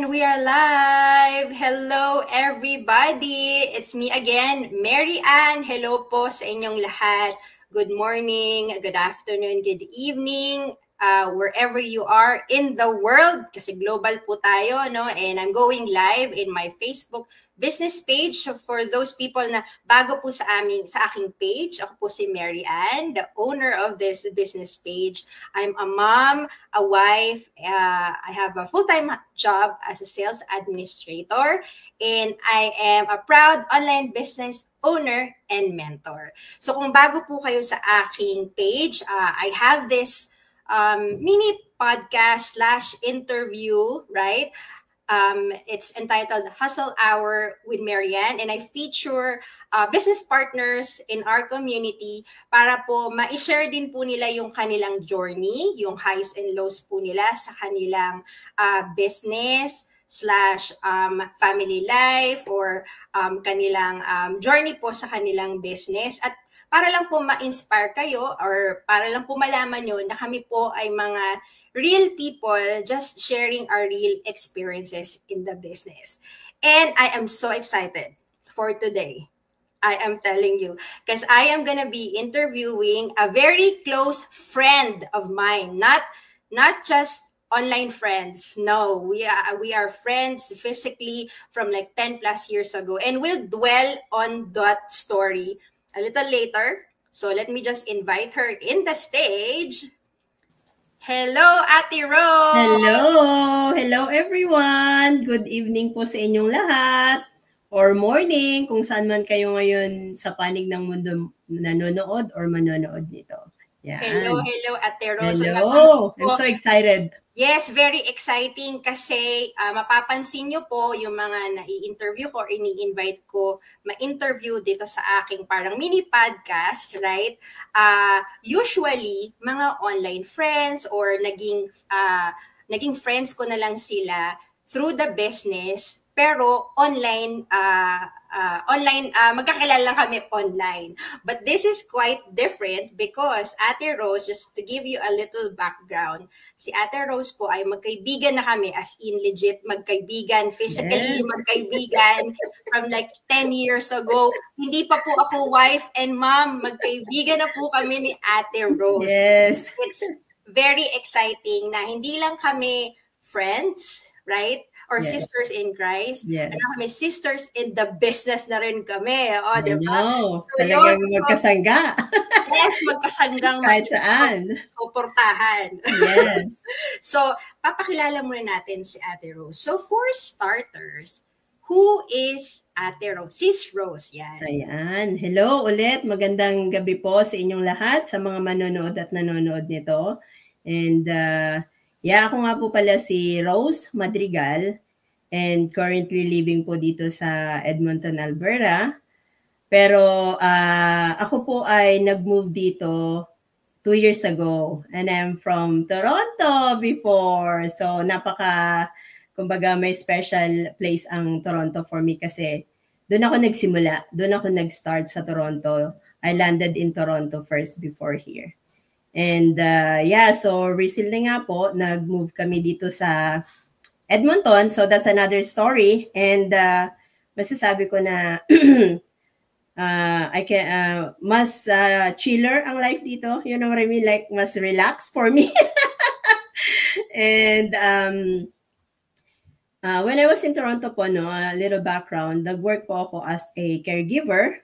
And we are live! Hello everybody! It's me again, Mary Ann. Hello po sa inyong lahat. Good morning, good afternoon, good evening, wherever you are in the world. Kasi global po tayo, no? And I'm going live in my Facebook business page. So for those people na bago po sa aking page, ako po si Mary Ann, the owner of this business page. I'm a mom, a wife. I have a full-time job as a sales administrator, and I am a proud online business owner and mentor. So kung bago po kayo sa aking page, I have this mini podcast / interview, right? It's entitled Hustle Hour with Mary Ann, and I feature business partners in our community para po ma-share din po nila yung kanilang journey, yung highs and lows po nila sa kanilang business / family life or kanilang journey po sa kanilang business. At para lang po ma-inspire kayo or para lang po malaman nyo na kami po ay mga real people just sharing our real experiences in the business. And I am so excited for today. I am telling you, because I am gonna be interviewing a very close friend of mine, not just online friends. No, we are friends physically from like 10 plus years ago, and we'll dwell on that story a little later. So let me just invite her in the stage. Hello, Ate Rose! Hello everyone! Good evening po sa inyong lahat or morning kung saan man kayo ngayon sa panig ng mundo nanonood or manonood nito. Yan. Hello, Ate Rose. Hello! I'm so excited. Yes, very exciting kasi mapapansin nyo po yung mga nai-interview ko or ini-invite ko ma-interview dito sa aking parang mini podcast, right? Usually, mga online friends or naging friends ko na lang sila through the business, pero online magkakilala lang kami online. But this is quite different because Ate Rose, just to give you a little background, si Ate Rose po ay magkaibigan na kami, as in legit magkaibigan, physically magkaibigan from like 10 years ago. Hindi pa po ako wife and mom, magkaibigan na po kami ni Ate Rose. Yes. It's very exciting na hindi lang kami friends, right? Or sisters in Christ. Yes. Ano kami, sisters in the business na rin kami. O, diba? No, so, talagang magkasangga. Yes, magkasanggang kahit saan. Suportahan. Yes. So, papakilala muna natin si Ate Rose. So, for starters, who is Ate Rose? Sis Rose, yan. Ayan. Hello ulit. Magandang gabi po sa inyong lahat, sa mga manonood at nanonood nito. And, ako nga po pala si Rose Madrigal and currently living po dito sa Edmonton, Alberta. Pero ako po ay nag-move dito 2 years ago and I'm from Toronto before. So kumbaga may special place ang Toronto for me kasi doon ako nagsimula, doon ako nag-start sa Toronto. I landed in Toronto first before here. And so recently nga po, nag-move kami dito sa Edmonton. So that's another story. And masasabi ko na mas chiller ang life dito. You know what I mean? Like, mas relax for me. And when I was in Toronto po, a little background, nag-work po ako as a caregiver.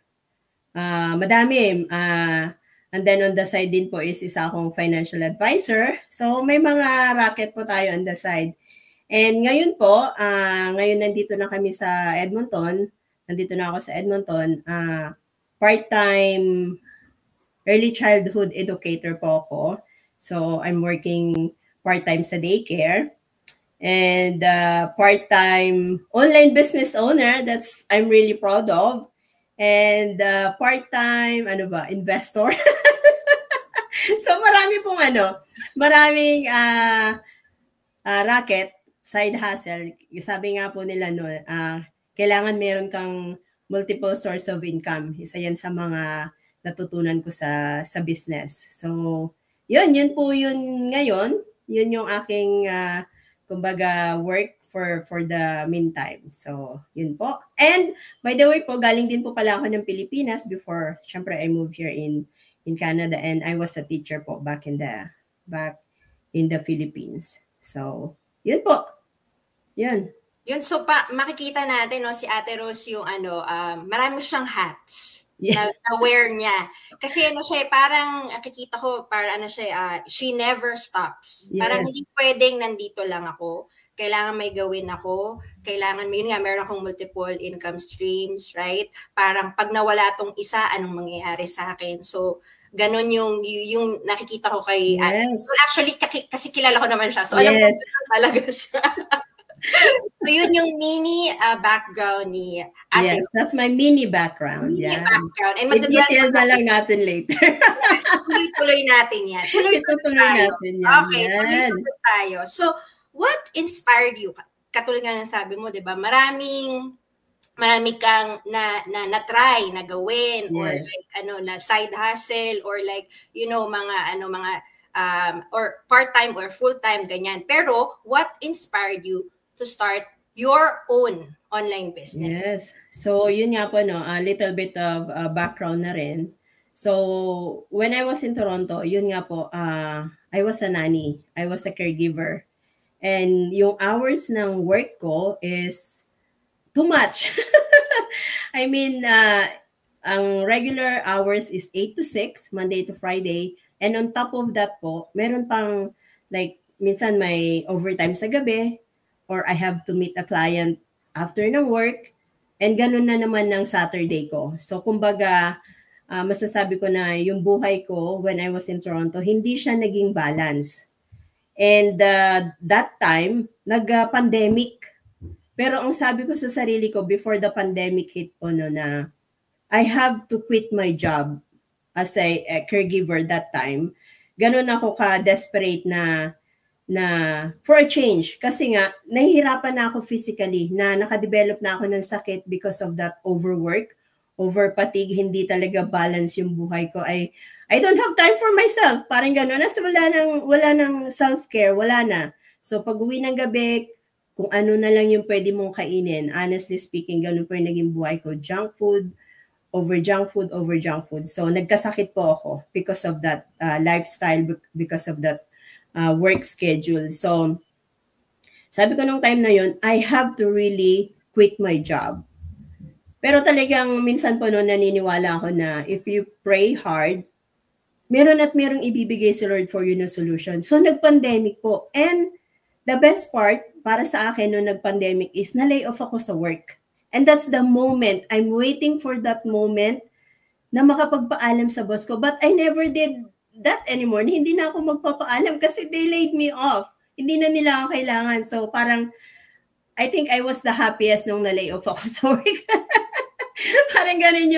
Madami. And then on the side din po is isa akong financial advisor. So may mga racket po tayo on the side. And ngayon po, ngayon nandito na kami sa Edmonton. Nandito na ako sa Edmonton. Part-time early childhood educator po ako. So I'm working part-time sa daycare. And part-time online business owner. That's I'm really proud of. And part-time, investor. So maraming racket, side hustle. Sabi nga po nila, kailangan meron kang multiple source of income. Isa yan sa mga natutunan ko sa business. So, yun po yun ngayon. Yun yung aking, kumbaga, work for the meantime. So, yun po. And by the way po, galing din po pala ako ng Pilipinas before, syempre I moved here in Canada, and I was a teacher po back in the Philippines. So, yun po. Yun. Yun, so makikita natin, no, si Ate Rose yung marami siyang hats. Yeah. Na wear niya. Kasi siya, parang nakikita ko, parang siya, she never stops. Yes. Parang hindi pwedeng nandito lang ako. Kailangan may gawin ako. Kailangan, meron akong multiple income streams, right? Parang pag nawala tong isa, anong mangyayari sa akin? So, ganun yung nakikita ko kay Ate. So, actually, kasi kilala ko naman siya. So, alam ko talaga siya. So, yun yung mini background ni Ate. Yes, that's my mini background. Mini background. And i-detail na lang natin later. Tuloy natin yan. Tuloy natin yan. Okay, tuloy tayo. So, what inspired you? Katulad nga ng sabi mo, di ba? Marami kang na-try, na gawin, yes, or like, na side hustle, or like, mga or part-time or full-time, ganyan. Pero, what inspired you to start your own online business? Yes. So, yun nga po, a little bit of background na rin. So, when I was in Toronto, yun nga po, I was a nanny. I was a caregiver. And yung hours ng work ko is too much. I mean, ang regular hours is 8 to 6, Monday to Friday. And on top of that po, meron pang, like, minsan may overtime sa gabi, or I have to meet a client after ng work, and ganun na naman ng Saturday ko. So, kumbaga, masasabi ko na yung buhay ko when I was in Toronto, hindi siya naging balance. And that time, nag-pandemic. Pero ang sabi ko sa sarili ko before the pandemic hit po, na I have to quit my job as a caregiver that time. Ganun ako ka-desperate na for a change. Kasi nga, nahihirapan na ako physically, na nakadevelop na ako ng sakit because of that overwork, over-fatigue, hindi talaga balance yung buhay ko. I don't have time for myself. Parang gano'n. Nas wala nang self-care, wala na. So pag uwi ng gabi, kung ano na lang yung pwede mong kainin, honestly speaking, gano'n po yung naging buhay ko. Junk food, over junk food. So nagkasakit po ako because of that lifestyle, because of that work schedule. So sabi ko nung time na yun, I have to really quit my job. Pero talagang minsan po noon naniniwala ako na if you pray hard, merong ibibigay si Lord for you na solution. So nag-pandemic po. And the best part para sa akin nung nag-pandemic is na-lay off ako sa work. And that's the moment. I'm waiting for that moment na makapagpaalam sa boss ko. But I never did that anymore. Hindi na ako magpapaalam kasi they laid me off. Hindi na nila ako kailangan. So parang, I think I was the happiest nung na-lay off ako sa work. Parang ganun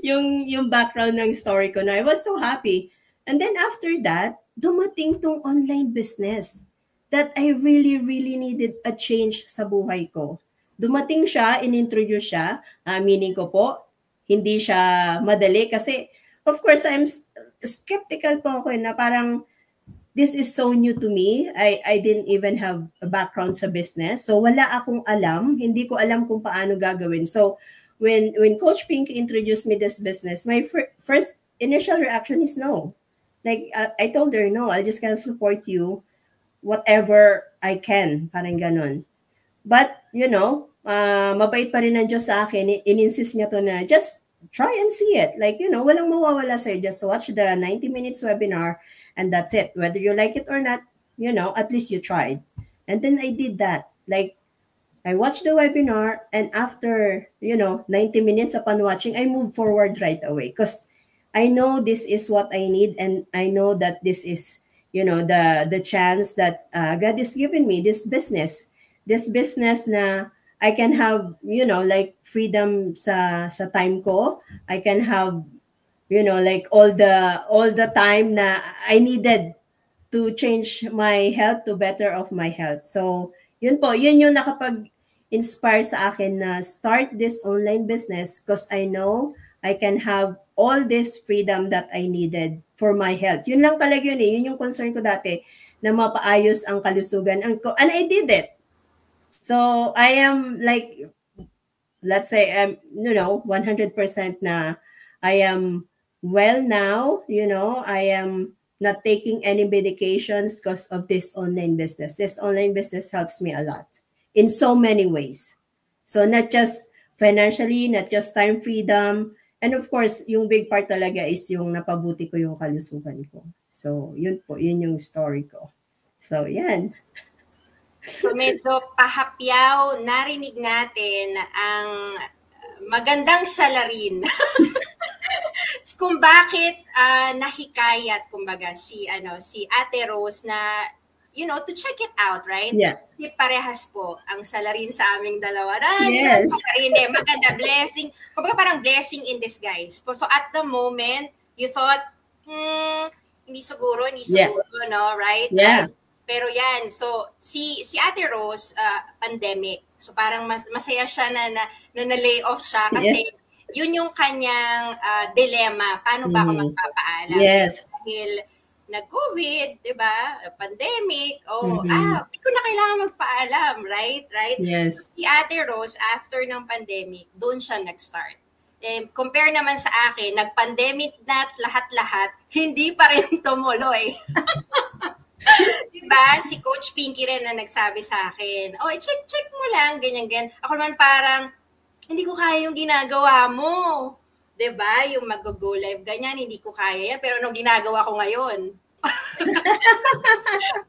yung background ng story ko na I was so happy. And then after that, dumating tong online business that I really, really needed a change sa buhay ko. Dumating siya, in-introduce siya, meaning ko po, hindi siya madali kasi, of course, I'm skeptical po ako na parang, this is so new to me. I didn't even have a background sa business. So wala akong alam, hindi ko alam kung paano gagawin. So when Coach Pink introduced me this business, my first initial reaction is no. Like, I told her, no, I'll just gonna support you whatever I can, parang ganon. But, mabait pa rin ng Diyos sa akin. In-insist niya to na just try and see it. Like, walang mawawala sa'yo. Just watch the 90 minutes webinar and that's it. Whether you like it or not, at least you tried. And then I did that. Like, I watched the webinar and after, 90 minutes upon watching, I moved forward right away because I know this is what I need and I know that this is, the chance that God has given me, this business na I can have, like freedom sa time ko. I can have, like all the time na I needed to change my health to better of my health. So, yun yung nakapag-inspire sa akin na start this online business because I know I can have all this freedom that I needed for my health. Yun lang talaga yun yung concern ko dati, na mapaayos ang kalusugan. And I did it. So I am like, let's say I'm, 100% na I am well now, I am not taking any medications because of this online business. This online business helps me a lot in so many ways. So not just financially, not just time freedom, and of course, yung big part talaga is yung napabuti ko yung kalusugan ko. So yun po, yun yung story ko. So yan. So medyo pahapyaw, narinig natin ang magandang salarin. Kung bakit nahikayat kumbaga si Ate Rose na to check it out, right? Yeah. Kasi parehas po ang salarin sa aming dalawa. Yes. Maganda, blessing. Kumbaga parang blessing in disguise. So at the moment, you thought, hindi siguro, no? Right? Yeah. Right? Pero yan, so si Ate Rose, pandemic. So parang masaya siya na na-lay off siya kasi yun yung kanyang dilemma. Paano ba ako magpapaalam? Yes. Dahil nag-COVID, di ba? Pandemic. Hindi ko na kailangan magpaalam, right? Yes. So, si Ate Rose, after ng pandemic, doon siya nag-start. Compare naman sa akin, nag-pandemic na lahat-lahat, hindi pa rin tumuloy. Diba? Si Coach Pinky rin na nagsabi sa akin, check mo lang, ganyan. Ako naman parang, hindi ko kaya yung ginagawa mo. Diba? Yung mag-go live, ganyan, hindi ko kaya yan. Pero nung ginagawa ko ngayon.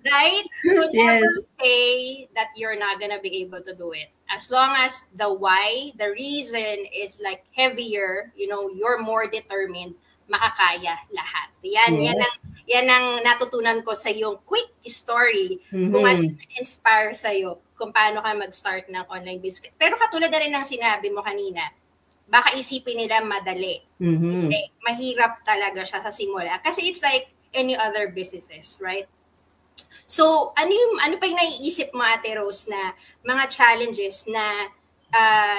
Right? So never say that you're not gonna be able to do it. As long as the why, the reason is like heavier, you're more determined, makakaya lahat. Yan ang natutunan ko sa yung quick story kung ano inspire sa iyo kung paano ka mag-start ng online business. Pero katulad na rin ng sinabi mo kanina, baka isipin nila madali. Hindi, mahirap talaga siya sa simula. Kasi it's like any other businesses, right? So, ano pa yung naiisip mo, Ate Rose, na mga challenges na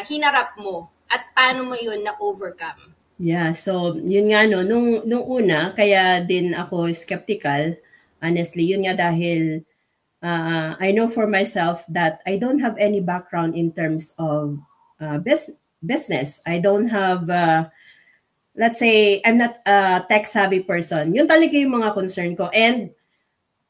hinarap mo at paano mo yun na-overcome? Yeah, so yun nga nung una, kaya din ako skeptical, honestly, yun nga dahil I know for myself that I don't have any background in terms of business. I don't have, let's say, I'm not a tech-savvy person. Yun talaga yung mga concern ko. And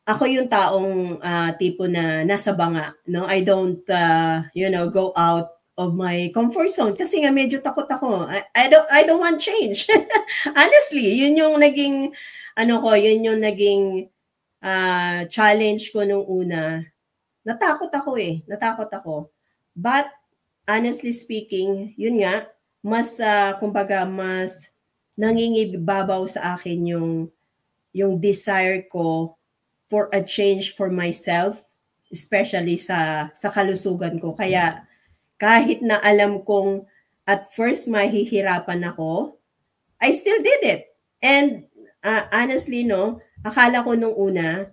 ako yung taong tipo na nasa banga, no? I don't, go out of my comfort zone kasi nga medyo takot ako. I don't want change. Honestly, yun yung naging challenge ko nung una. Natakot ako. But honestly speaking, yun nga, mas mas nangingibabaw sa akin yung desire ko for a change for myself, especially sa kalusugan ko. Kaya kahit na alam kong at first mahihirapan ako, I still did it. And honestly, akala ko nung una,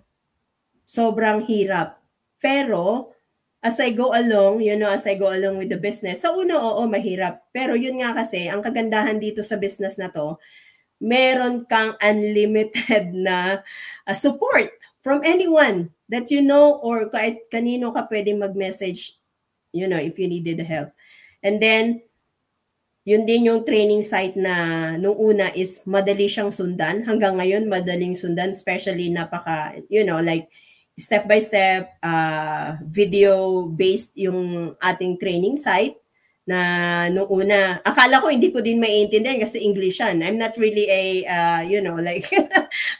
sobrang hirap. Pero as I go along, with the business, sa una, mahirap. Pero yun nga kasi, ang kagandahan dito sa business na to, meron kang unlimited na support from anyone that you know or kahit kanino ka pwedeng mag-message if you needed help. And then, yun din yung training site na nung una is madali siyang sundan. Hanggang ngayon, madaling sundan, especially like step-by-step, video-based yung ating training site na nung una, akala ko hindi ko din maiintindihan kasi English yan. I'm not really a,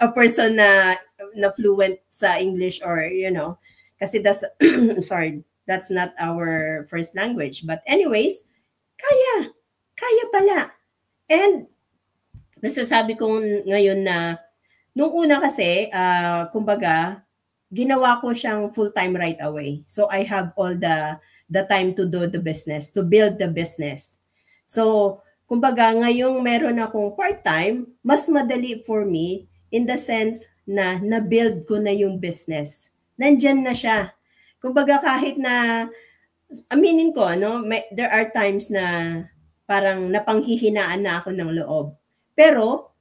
a person na fluent sa English or, kasi that's, that's not our first language. But anyways, kaya pala. And nasasabi ko ngayon na nung una kasi, kumbaga, ginawa ko siyang full-time right away. So I have all the time to do the business, to build the business. So, kumbaga, ngayong meron akong part-time, mas madali for me in the sense na na-build ko na yung business. Nandyan na siya. Kumbaga kahit na, aminin ko, there are times na parang napanghihinaan na ako ng loob. Pero,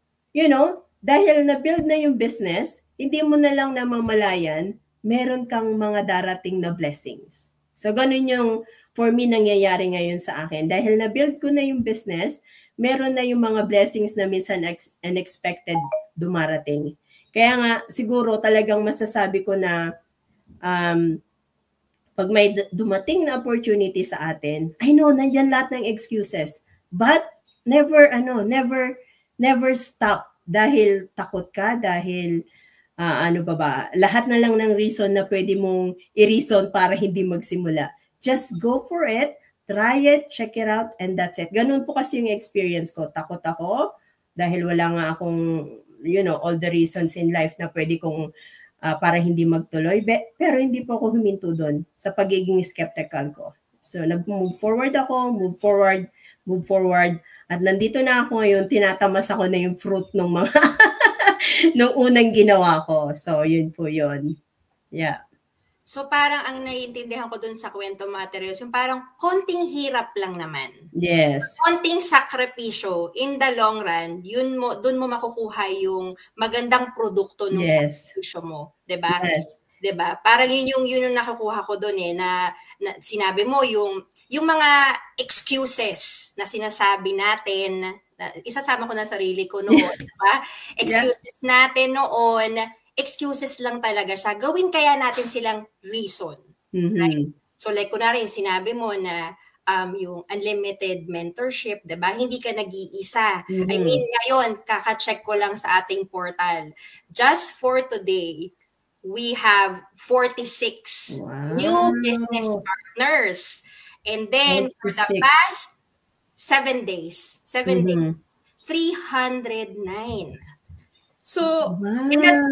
dahil na-build na yung business, hindi mo na lang namamalayan, meron kang mga darating na blessings. So, ganun yung for me nangyayari ngayon sa akin. Dahil na-build ko na yung business, meron na yung mga blessings na minsan unexpected dumarating. Kaya nga, siguro talagang masasabi ko na pag may dumating na opportunity sa atin, I know, nandyan lahat ng excuses. But, never stop. Dahil takot ka, dahil lahat na lang ng reason na pwede mong i-reason para hindi magsimula. Just go for it, try it, check it out, and that's it. Ganun po kasi yung experience ko. Takot ako dahil wala nga akong, all the reasons in life na pwede kong para hindi magtuloy. Pero hindi po ako huminto doon sa pagiging skeptical ko. So, nag-move forward ako, move forward. At nandito na ako ngayon, tinatamas ako na yung fruit ng mga nung unang ginawa ko. So, yun po yun. Yeah. So, parang ang naiintindihan ko dun sa kwento mo, Ate Rose, yung parang konting hirap lang naman. Yes. Konting sakripisyo, in the long run, dun mo makukuha yung magandang produkto ng sakripisyo mo. Diba? Yes. Diba? Parang yun yung nakukuha ko dun na sinabi mo, yung mga excuses na sinasabi natin, isasama ko na sarili ko noon, diba? Excuses natin noon, excuses lang talaga siya. Gawin kaya natin silang reason. Right? So like kunwari, sinabi mo na yung unlimited mentorship, diba? Hindi ka nag-iisa. I mean, ngayon, kaka-check ko lang sa ating portal. Just for today, we have 46 new business partners. And then, 46. For the past 7 days, 309. So, and that's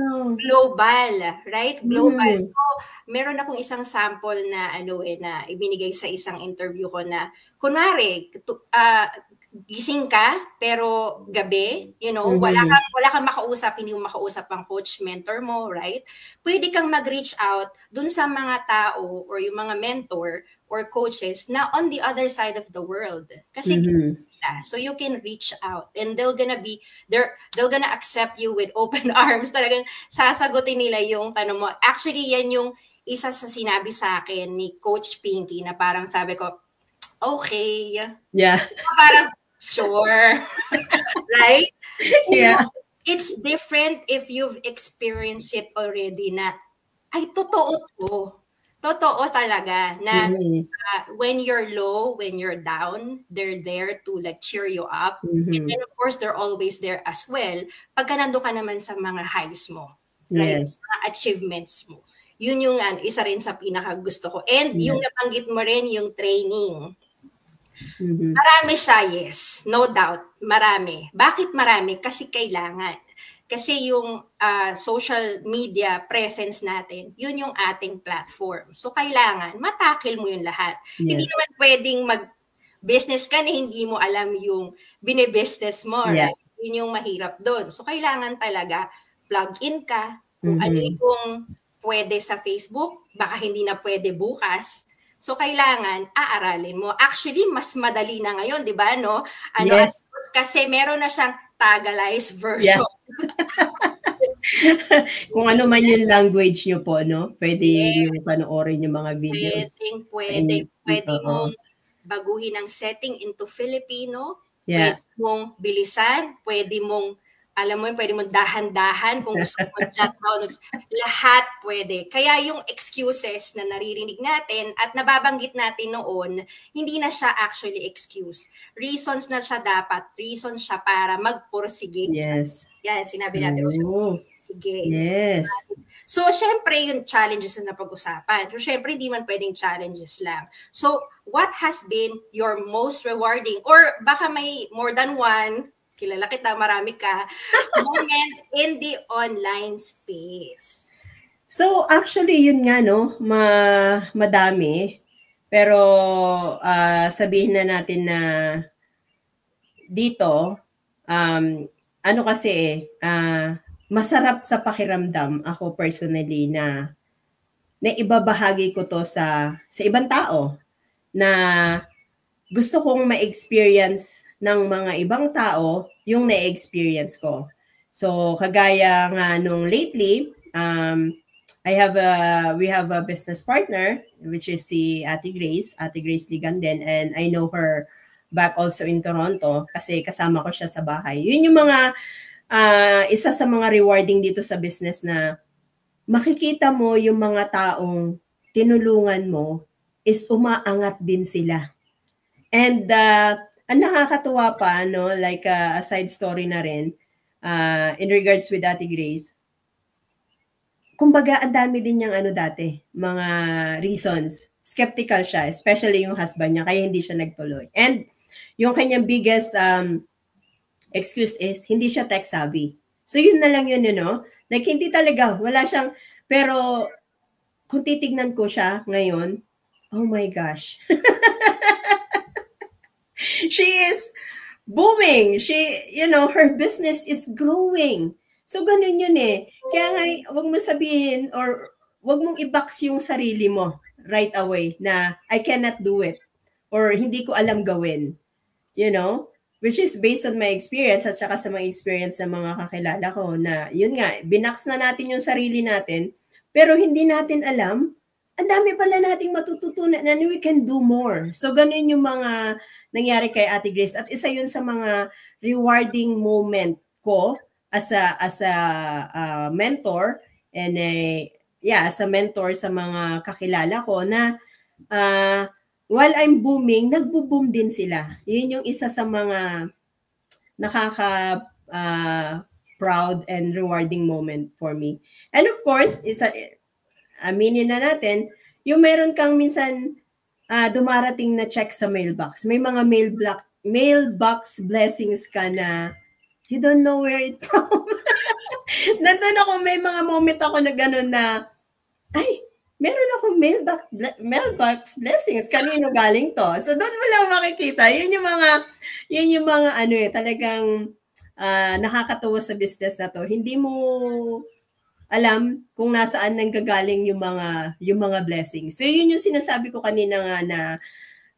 global, right? Global. So, meron akong isang sample na na ibinigay sa isang interview ko na kunwari, gising ka pero gabi, wala kang makausap, hindi mo makausap ang coach, mentor mo, right? Pwede kang mag-reach out dun sa mga tao or yung mga mentor or coaches na on the other side of the world. Kasi sila. So you can reach out and they're gonna accept you with open arms. Talagang sasagutin nila yung tanong mo. Actually, yan yung isa sa sinabi sa akin ni Coach Pinky na parang sabi ko, okay. Yeah. Parang, sure. Right? Yeah. It's different if you've experienced it already na, ay, totoo to. Totoo talaga na when you're low, when you're down, they're there to like cheer you up. And then of course, they're always there as well. Pagka nandun ka naman sa mga highs mo, right? Mga achievements mo. Yun yung isa rin sa pinaka gusto ko. And yung nabanggit mo rin, yung training. Marami siya, yes. No doubt. Marami. Bakit marami? Kasi kailangan. Kasi yung social media presence natin, yun yung ating platform. So, kailangan matakil mo yung lahat. Yes. Hindi naman pwedeng mag-business ka na hindi mo alam yung bine-business mo, right? Yun yung mahirap doon. So, kailangan talaga plug in ka. Kung ano yung pwede sa Facebook, baka hindi na pwede bukas. So, kailangan aaralin mo. Actually, mas madali na ngayon, di ba? No? Yes. Kasi meron na siyang Tagalized version. Kung ano man yung language nyo po, no? Pwede yung panoorin yung mga videos. Pwede mong baguhin ang setting into Filipino. Yeah. Pwede mong bilisan. Pwede mong, alam mo yun, pwede mong dahan-dahan kung gusto mo jot down. Lahat pwede. Kaya yung excuses na naririnig natin at nababanggit natin noon, hindi na siya actually excuse. Reasons na siya dapat. Reasons siya para magpursige. Yes. Yan, sinabi natin. Sige. Yes. So, syempre, yung challenges na napag-usapan. So, syempre, hindi man pwedeng challenges lang. So, what has been your most rewarding or baka may more than one, kilala kita, marami ka, moment in the online space? So, actually, yun nga, no? Madami. Pero, sabihin na natin na dito, masarap sa pakiramdam ako personally na ibabahagi ko to sa ibang tao na gusto kong ma-experience ng mga ibang tao yung na-experience ko. So, kagaya nga nung lately, we have a business partner, which is si Ate Grace Liganden, and I know her back also in Toronto kasi kasama ko siya sa bahay. Yun yung mga isa sa mga rewarding dito sa business na makikita mo yung mga taong tinulungan mo is umaangat din sila. And ang nakakatuwa pa, no, like a side story na rin, in regards with Ate Grace, kumbaga ang dami din niyang dati, mga reasons. Skeptical siya, especially yung husband niya, kaya hindi siya nagtuloy. And yung kanyang biggest excuse is, hindi siya tech savvy. So yun na lang yun, like hindi talaga, wala siyang, pero kung titignan ko siya ngayon, oh my gosh. She is booming. Her business is growing. So, ganun yun eh. Kaya nga, wag mo sabihin or wag mong i-box yung sarili mo right away na I cannot do it or hindi ko alam gawin. Which is based on my experience at saka sa mga experience ng mga kakilala ko na, yun nga, binax na natin yung sarili natin, pero hindi natin alam, ang dami pala nating matututunan and we can do more. So, ganun yung mga nangyari kay Ate Grace. At isa yun sa mga rewarding moment ko as a mentor and as a mentor sa mga kakilala ko na while I'm booming, nagbo-boom din sila. Yun yung isa sa mga proud and rewarding moment for me. And of course, aminin na natin, yung meron kang minsan dumarating na check sa mailbox. May mga mailbox blessings ka na you don't know where it from. Nandun ako, may mga moment ako na gano'n na, ay, meron akong mailbox blessings. Kanino galing to? So, doon mo lang makikita. Yun yung mga talagang nakakatuwa sa business na to. Hindi mo alam kung nasaan nanggagaling yung mga blessings. So, yun yung sinasabi ko kanina nga na,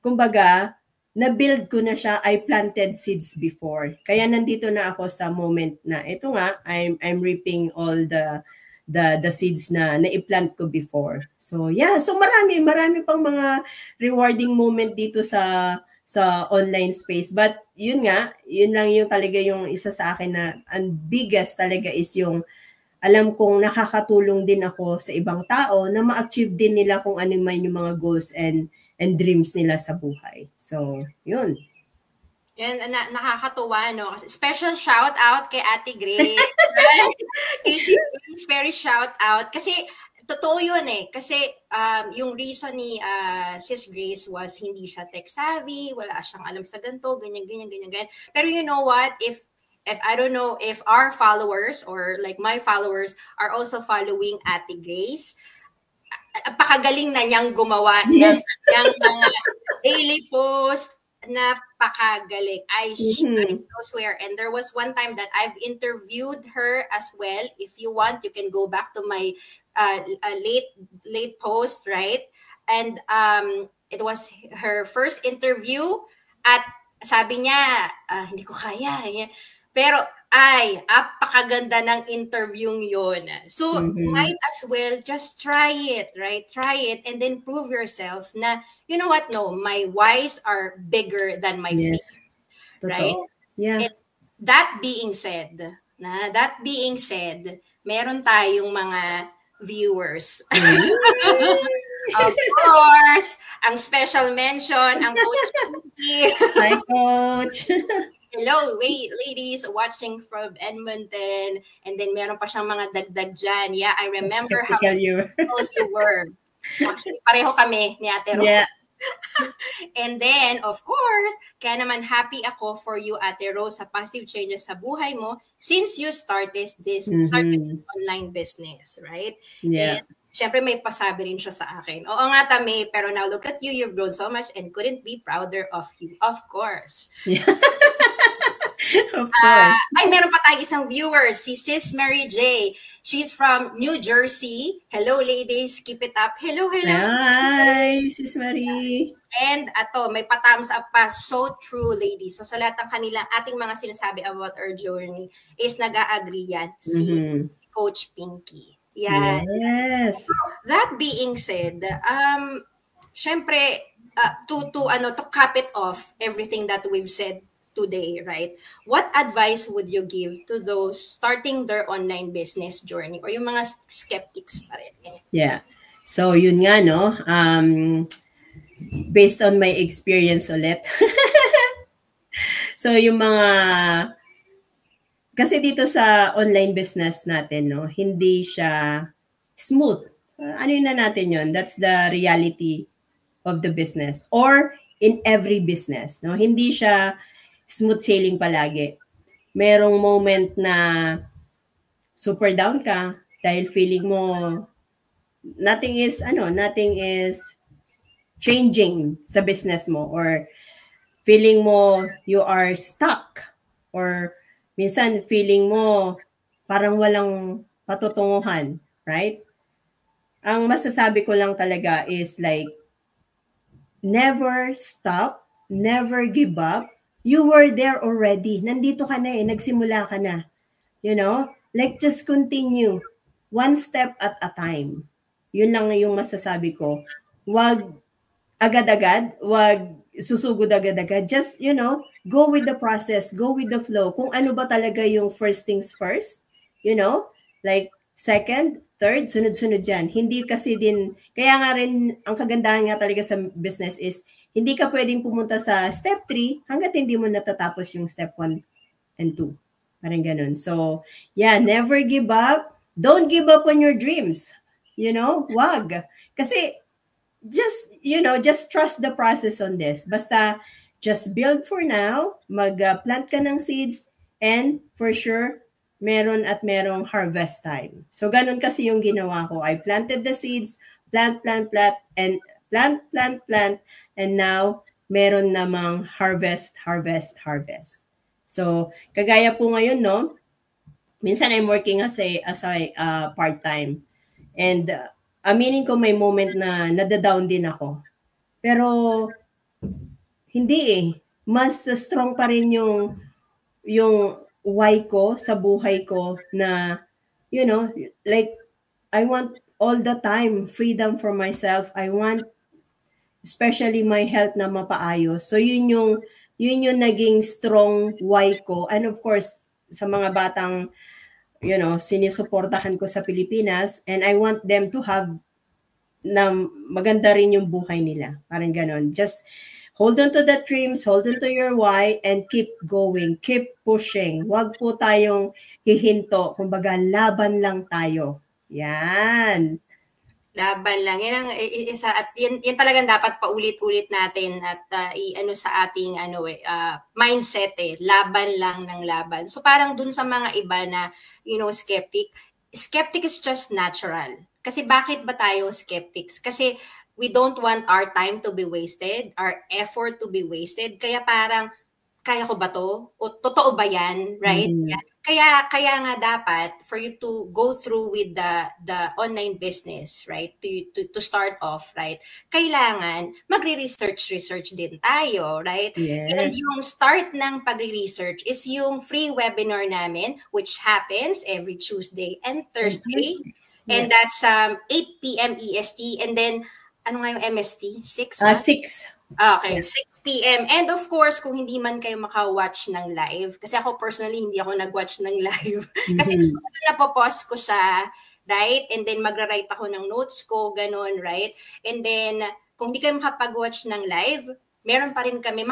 kumbaga, na-build ko na siya, I planted seeds before. Kaya nandito na ako sa moment na, ito nga, I'm reaping all the seeds na i-plant ko before. So, yeah. So, marami pang mga rewarding moment dito sa online space. But, yun lang yung talaga yung isa sa akin na ang biggest talaga is yung alam kong nakakatulong din ako sa ibang tao na ma-achieve din nila kung ano man yung mga goals and dreams nila sa buhay. So, yun. Yan, nakakatuwa, no? Special shout out kay Ate Grace. Kay Sis very shout out. Kasi, totoo yun eh. Kasi, yung reason ni Sis Grace was hindi siya tech savvy, wala siyang alam sa ganito, ganyan. Pero you know what? If I don't know if our followers or like my followers are also following Ate Grace, pakagaling na niyang gumawa ng mga daily post, napakagaling. I so swear. And there was one time that I've interviewed her as well. If you want, you can go back to my late post, right? And it was her first interview at sabi niya, hindi ko kaya. Pero apakaganda ng interviewing yon. So, might as well just try it, right? Try it and then prove yourself na, you know what, no, my whys are bigger than my fears, right? Yeah. And that being said, meron tayong mga viewers. Of course, ang special mention, ang Coach Pinky. Hi, Coach. Hello, ladies watching from Edmonton. And then meron pa siyang mga dagdag dyan. Yeah, I remember how simple you were. Actually, pareho kami ni Ate Ro. Yeah. And then, of course, kaya naman happy ako for you, Ate Ro, sa positive changes sa buhay mo since you started this online business, right? Yeah. And syempre may pasabi rin siya sa akin. Oo nga, Tami, pero now look at you. You've grown so much and couldn't be prouder of you. Of course. Yeah. Of course. Ay, meron pa tayong isang viewer, si Sis Mary J. She's from New Jersey. Hello, ladies. Keep it up. Hello. Hi, Sis Marie. And may pa-thumbs up pa. So true, ladies. So sa lahat ng kanilang ating mga sinasabi about our journey is nag-a-agree yan si Coach Pinky. Yan. Yes. That being said, syempre, to cap it off everything that we've said today, right? What advice would you give to those starting their online business journey or yung mga skeptics pa rin? Yeah. So, yun nga, no? Based on my experience ulit. So, yung mga... Kasi dito sa online business natin, no? Hindi siya smooth. Ano yun na natin yun? That's the reality of the business. Or in every business, no? Hindi siya smooth sailing palagi. Merong moment na super down ka dahil feeling mo nothing is changing sa business mo, or feeling mo you are stuck, or minsan feeling mo parang walang patutunguhan, right? Ang masasabi ko lang talaga is like, never stop, never give up. You were there already. Nandito ka na nagsimula ka na. You know? Like, just continue. One step at a time. Yun lang yung masasabi ko. Wag agad-agad, wag susugod agad-agad. Just, go with the process, go with the flow. Kung ano ba talaga yung first things first, like second, third, sunod-sunod yan. Hindi kasi din, kaya nga rin, ang kagandahan nga talaga sa business is, hindi ka pwedeng pumunta sa step 3 hanggat hindi mo natatapos yung step 1 and 2. Parang ganun. So, yeah, never give up. Don't give up on your dreams. Wag. Kasi, just trust the process on this. Basta, just build for now, mag-plant ka ng seeds, and for sure, meron at merong harvest time. So, ganun kasi yung ginawa ko. I planted the seeds, plant, and plant, and now, meron namang harvest. So, kagaya po ngayon, no? Minsan I'm working as a part-time. And aminin ko may moment na nadadown din ako. Pero hindi mas strong pa rin yung why ko sa buhay ko na like I want all the time freedom for myself. I want especially my health na mapaayos. So yun yung naging strong why ko. And of course, sa mga batang sinisuportahan ko sa Pilipinas, and I want them to have na maganda rin yung buhay nila. Parang ganon. Just hold on to the dreams, hold on to your why, and keep going, keep pushing. Huwag po tayong hihinto. Kumbaga, laban lang tayo. Yan. Laban lang. Yan ang isa, at yan talagang dapat paulit-ulit natin at sa ating mindset laban lang ng laban. So parang dun sa mga iba na skeptic is just natural. Kasi bakit ba tayo skeptics? Kasi we don't want our time to be wasted, our effort to be wasted. Kaya parang kaya ko ba to? O totoo ba yan? Right? Mm-hmm. Kaya nga dapat for you to go through with the online business, right? To start off, right? Kailangan research din tayo, right? Yes. And yung start ng pagre-research is yung free webinar namin, which happens every Tuesday and Thursday. Yes. And that's 8 p.m. EST. And then, ano nga yung MST? 6? 6. Okay, 6 p.m. And of course, kung hindi man kayo maka-watch ng live, kasi ako personally, hindi ako nag-watch ng live. Kasi gusto ko na napopost ko siya, right? And then magra-write ako ng notes ko, ganun, right? And then, kung hindi kayo makapag-watch ng live, meron pa rin kami,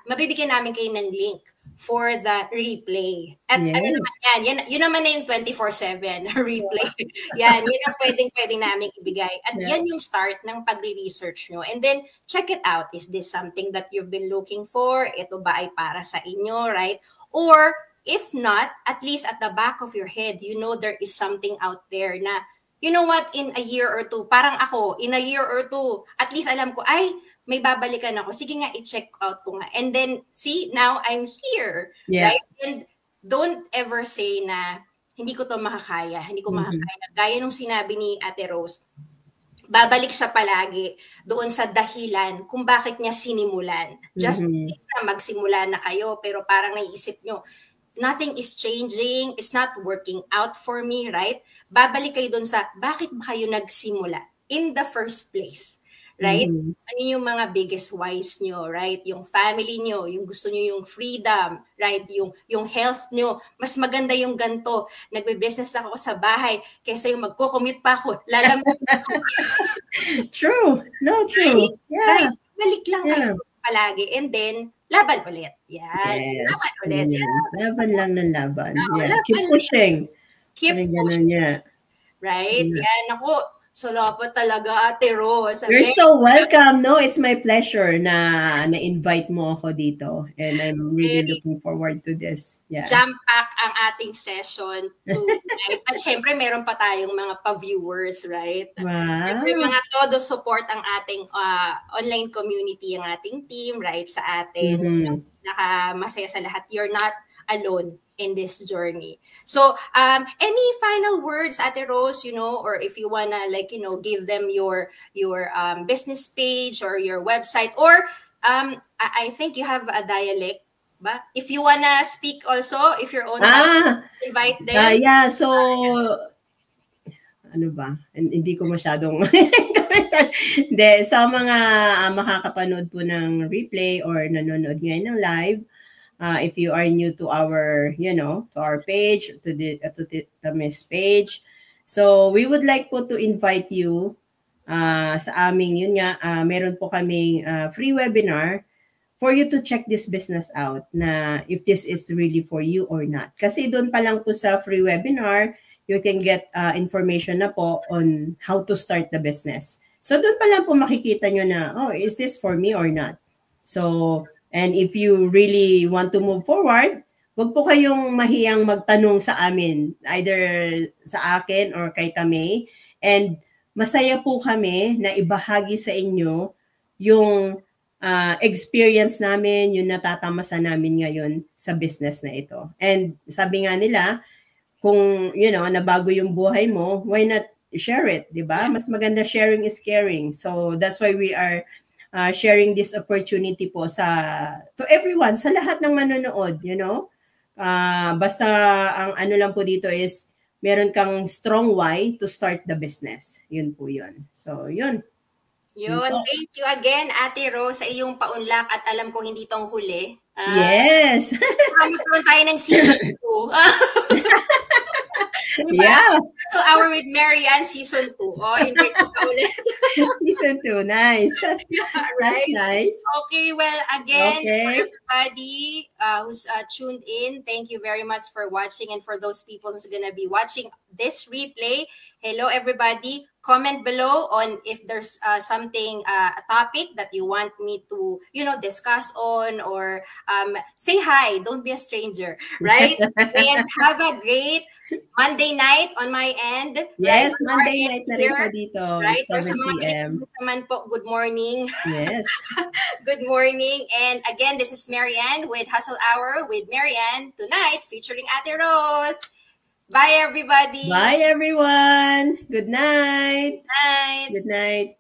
mabibigyan namin kayo ng link for the replay. At yes. Ano naman yan? Yun naman na yung 24/7 replay. Yan, yun ang pwedeng namin ibigay. At yan yung start ng pagre-research nyo. And then, check it out. Is this something that you've been looking for? Ito ba ay para sa inyo, right? Or, if not, at least at the back of your head, there is something out there na, you know what, in a year or two, parang ako, in a year or two, at least alam ko, ay, may babalikan ako. Sige nga, i-check out ko nga. And then, see, now I'm here. Yeah. Right? And don't ever say na, hindi ko to makakaya. Hindi ko makakaya. Gaya nung sinabi ni Ate Rose, babalik siya palagi doon sa dahilan kung bakit niya sinimulan. Just in case na magsimula na kayo, pero parang naiisip nyo, nothing is changing, it's not working out for me, right? Babalik kayo dun sa bakit ba kayo nagsimula in the first place, right? Mhm. Ano yung mga biggest whys nyo, right? Yung family nyo, yung gusto nyo yung freedom, right? Yung health nyo, mas maganda yung ganto. Nagbe-business ako sa bahay kaysa yung magko-commute pa ako. Lalamig ako. True. No, true. Yeah. Right? Balik lang kayo palagi. And then, laban ulit. Yan. Yes. Laban ulit. Yan. Yeah. Laban lang ng laban. Oo, Yeah. laban Keep lang. pushing. Keep Parang pushing. ganun, yeah. Right? Yeah. Yan. Ako, salamat talaga, Ate Rose. You're so welcome. No, it's my pleasure na na-invite mo ako dito. And I'm really looking forward to this. Yeah. Jump pack ang ating session tonight. At syempre, meron pa tayong mga pa-viewers, right? Wow. Syempre, mga todo support ang ating online community, ang ating team, right? Sa atin. Mhm. Nakamasaya sa lahat. You're not alone in this journey. So, any final words, Ate Rose, or if you wanna give them your business page or your website, or I think you have a dialect, ba? If you wanna speak also, if you're on, invite them. Yeah, so ano ba? Hindi ko masyadong Hindi, sa mga makakapanood po ng replay or nanonood ngayon ng live, if you are new to our, to our page, to the Miss page, so we would like po to invite you sa aming, yun nga, meron po kaming free webinar for you to check this business out na if this is really for you or not. Kasi doon pa lang po sa free webinar, you can get information na po on how to start the business. So doon pa lang po makikita nyo na, is this for me or not? So, and if you really want to move forward, wag po kayong mahiyang magtanong sa amin, either sa akin or kay Tamay. And masaya po kami na ibahagi sa inyo yung experience namin, yung natatamasa namin ngayon sa business na ito. And sabi nga nila, kung, nabago yung buhay mo, why not share it, di ba? Mas maganda, sharing is caring. So that's why we are sharing this opportunity po to everyone, sa lahat ng manonood, basta ang ano lang po dito is meron kang strong why to start the business. Yun po yun. So, yun. Thank you again, Ate Rose, sa iyong paunlak at alam ko hindi tong huli. Yes. Magkaroon tayo ng season 2. Diba? Yeah. So, Hour with Marianne, season 2. Invite ko ka ulit. Season 2, nice. Right? That's nice. Okay, well, again, for everybody who's tuned in, thank you very much for watching. And for those people who's gonna be watching this replay, hello, everybody. Comment below on if there's something, a topic that you want me to, discuss on, or say hi. Don't be a stranger, right? And have a great Monday night on my end. Yes, right? Monday night na rin po dito, right? 7 p.m. Naman po, good morning. Yes. Good morning. And again, this is Marianne with Hustle Hour with Marianne tonight, featuring Ate Rose. Bye, everybody. Bye, everyone. Good night. Night. Good night.